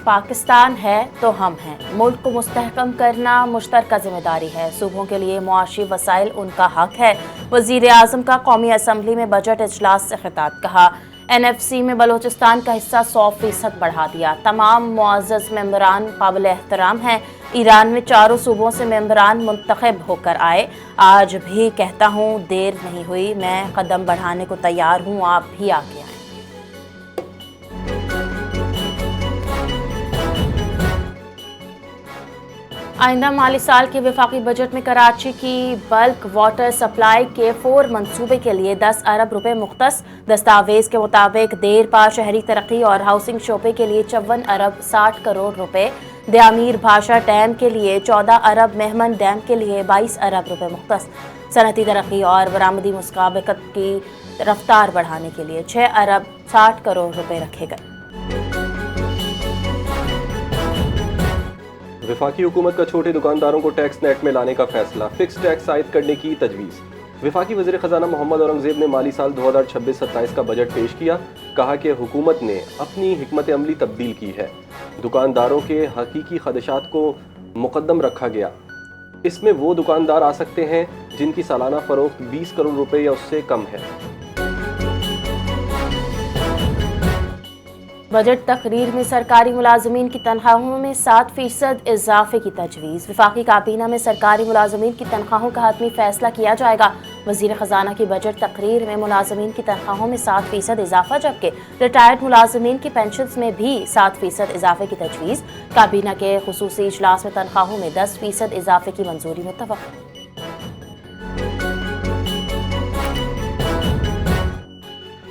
پاکستان ہے تو ہم ہیں۔ ملک کو مستحکم کرنا مشترکہ ذمہ داری ہے۔ صوبوں کے لیے معاشی وسائل ان کا حق ہے۔ وزیر اعظم کا قومی اسمبلی میں بجٹ اجلاس سے خطاب۔ کہا NFC میں بلوچستان کا حصہ 100% بڑھا دیا۔ تمام معزز ممبران قابل احترام ہیں۔ ایران میں چاروں صوبوں سے ممبران منتخب ہو کر آئے۔ آج بھی کہتا ہوں دیر نہیں ہوئی، میں قدم بڑھانے کو تیار ہوں، آپ بھی آگے آئیں۔ آئندہ مالی سال کے وفاقی بجٹ میں کراچی کی بلک واٹر سپلائی کے 4 منصوبے کے لیے 10 ارب روپے مختص۔ دستاویز کے مطابق دیر پا شہری ترقی اور ہاؤسنگ شعبے کے لیے 54 ارب 60 کروڑ روپے، دیامیر بھاشا ڈیم کے لیے 14 ارب، مہمن ڈیم کے لیے 22 ارب روپے مختص۔ صنعتی ترقی اور برآمدی مسابقت کی رفتار بڑھانے کے لیے 6 ارب 60 کروڑ روپے رکھے گئے۔ وفاقی حکومت کا چھوٹے دکانداروں کو ٹیکس نیٹ میں لانے کا فیصلہ، فکس ٹیکس عائد کرنے کی تجویز۔ وفاقی وزیر خزانہ محمد اورنگزیب نے مالی سال 2026-27 کا بجٹ پیش کیا۔ کہا کہ حکومت نے اپنی حکمت عملی تبدیل کی ہے، دکانداروں کے حقیقی خدشات کو مقدم رکھا گیا۔ اس میں وہ دکاندار آ سکتے ہیں جن کی سالانہ فروخت 20 کروڑ روپے یا اس سے کم ہے۔ بجٹ تقریر میں سرکاری ملازمین کی تنخواہوں میں 7% اضافے کی تجویز۔ وفاقی کابینہ میں سرکاری ملازمین کی تنخواہوں کا حتمی فیصلہ کیا جائے گا۔ وزیر خزانہ کی بجٹ تقریر میں ملازمین کی تنخواہوں میں 7% اضافہ، جبکہ ریٹائرڈ ملازمین کی پینشنز میں بھی 7% اضافے کی تجویز۔ کابینہ کے خصوصی اجلاس میں تنخواہوں میں 10% اضافے کی منظوری متوقع۔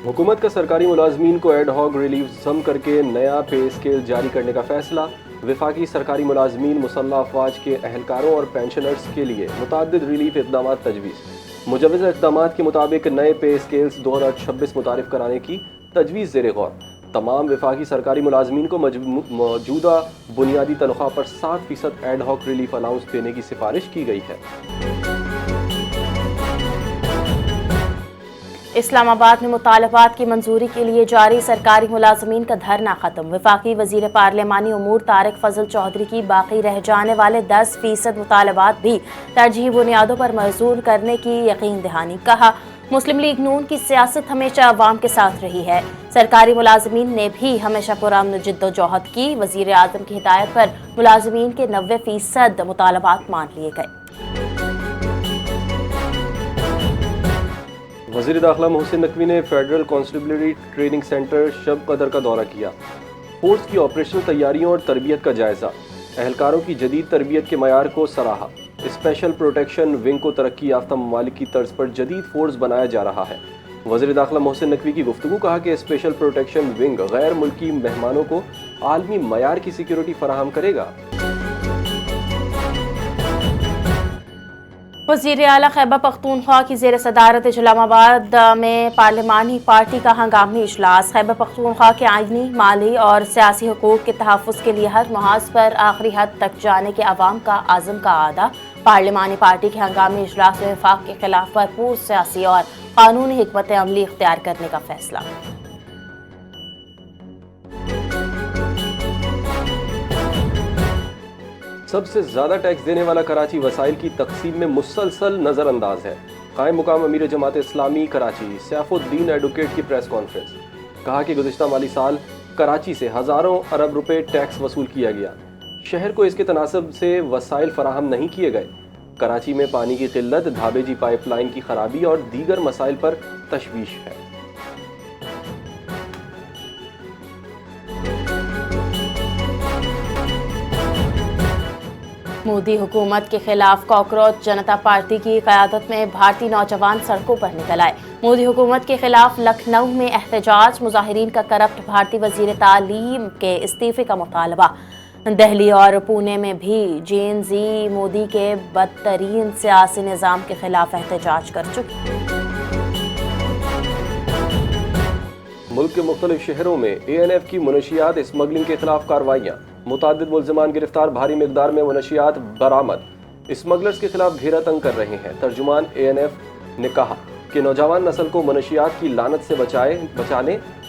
حکومت کا سرکاری ملازمین کو ایڈ ہاک ریلیف ضم کر کے نیا پے اسکیل جاری کرنے کا فیصلہ۔ وفاقی سرکاری ملازمین، مسلح افواج کے اہلکاروں اور پینشنرز کے لیے متعدد ریلیف اقدامات تجویز۔ مجوزہ اقدامات کے مطابق نئے پے اسکیلز 2026 متعارف کرانے کی تجویز زیر غور۔ تمام وفاقی سرکاری ملازمین کو موجودہ بنیادی تنخواہ پر 7% ایڈ ہاک ریلیف الاؤنس دینے کی سفارش کی گئی ہے۔ اسلام آباد میں مطالبات کی منظوری کے لیے جاری سرکاری ملازمین کا دھرنا ختم۔ وفاقی وزیر پارلیمانی امور طارق فضل چودھری کی باقی رہ جانے والے 10% مطالبات بھی ترجیحی بنیادوں پر منظور کرنے کی یقین دہانی۔ کہا مسلم لیگ نون کی سیاست ہمیشہ عوام کے ساتھ رہی ہے، سرکاری ملازمین نے بھی ہمیشہ پرامن جد و جہد کی۔ وزیر اعظم کی ہدایت پر ملازمین کے 90% مطالبات مان لیے گئے۔ وزیر داخلہ محسن نقوی نے فیڈرل کانسٹیبلری ٹریننگ سینٹر شب قدر کا دورہ کیا۔ فورس کی آپریشنل تیاریوں اور تربیت کا جائزہ، اہلکاروں کی جدید تربیت کے معیار کو سراہا۔ اسپیشل پروٹیکشن ونگ کو ترقی یافتہ ممالک کی طرز پر جدید فورس بنایا جا رہا ہے۔ وزیر داخلہ محسن نقوی کی گفتگو۔ کہا کہ اسپیشل پروٹیکشن ونگ غیر ملکی مہمانوں کو عالمی معیار کی سیکیورٹی فراہم کرے گا۔ وزیر اعلیٰ خیبر پختونخوا کی زیر صدارت اسلام آباد میں پارلیمانی پارٹی کا ہنگامی اجلاس۔ خیبر پختونخوا کے آئینی، مالی اور سیاسی حقوق کے تحفظ کے لیے ہر محاذ پر آخری حد تک جانے کے عوام کا عزم کا اعادہ۔ پارلیمانی پارٹی کے ہنگامی اجلاس میں وفاق کے خلاف بھرپور سیاسی اور قانونی حکمت عملی اختیار کرنے کا فیصلہ۔ سب سے زیادہ ٹیکس دینے والا کراچی وسائل کی تقسیم میں مسلسل نظر انداز ہے۔ قائم مقام امیر جماعت اسلامی کراچی سیف الدین ایڈوکیٹ کی پریس کانفرنس۔ کہا کہ گزشتہ مالی سال کراچی سے ہزاروں ارب روپے ٹیکس وصول کیا گیا، شہر کو اس کے تناسب سے وسائل فراہم نہیں کیے گئے۔ کراچی میں پانی کی قلت، دھابے جی پائپ لائن کی خرابی اور دیگر مسائل پر تشویش ہے۔ مودی حکومت کے خلاف کاکروچ جنتا پارٹی کی قیادت میں بھارتی نوجوان سڑکوں پر نکل آئے۔ مودی حکومت کے خلاف لکھنؤ میں احتجاج، مظاہرین کا کرپٹ بھارتی وزیر تعلیم کے استعفے کا مطالبہ۔ دہلی اور پونے میں بھی جین زی مودی کے بدترین سیاسی نظام کے خلاف احتجاج کر چکی۔ ملک کے مختلف شہروں میں ANF کی منشیات اسمگلنگ کے خلاف کارروائیاں، متعدد ملزمان گرفتار، بھاری مقدار میں منشیات برآمد۔ اسمگلرز کے خلاف گھیرا تنگ کر رہے ہیں۔ ترجمان ANF نے کہا کہ نوجوان نسل کو منشیات کی لعنت سے بچانے